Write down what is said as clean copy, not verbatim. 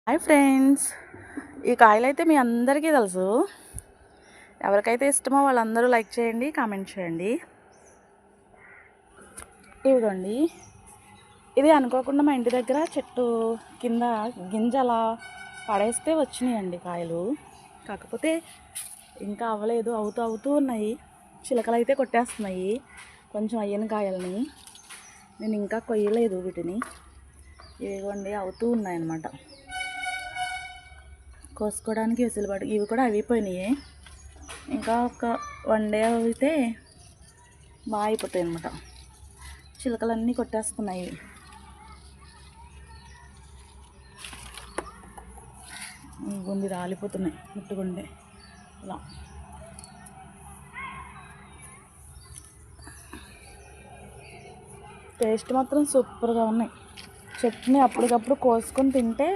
Hi friends, ఈ కాయలు అయితే మీ అందరికీ తెలుసు. ఎవరికైతే ఇష్టమో వాళ్ళందరూ లైక్ చేయండి, కామెంట్ చేయండి. ఇవిగోండి, ఇది అనుకోకుండా మా ఇంటి దగ్గర చెట్టు కింద గింజ అలా పడేస్తే వచ్చినాయండి కాయలు. కాకపోతే ఇంకా అవ్వలేదు, అవుతూ ఉన్నాయి. చిలకలు అయితే కొట్టేస్తున్నాయి కొంచెం అయ్యని కాయలని. నేను ఇంకా కొయ్యలేదు వీటిని. ఇవిగోండి అవుతూ ఉన్నాయన్నమాట. కోసుకోవడానికి వెసులుబాటు. ఇవి కూడా అయిపోయినాయి. ఇంకా ఒక 1 డే అయితే బాగా అయిపోతాయి అన్నమాట. చిలకలన్నీ కొట్టేస్తున్నాయి. గుండి రాలిపోతున్నాయి ముట్టుకుంటే ఇలా. టేస్ట్ మాత్రం సూపర్గా ఉన్నాయి. చట్నీ అప్పటికప్పుడు కోసుకొని తింటే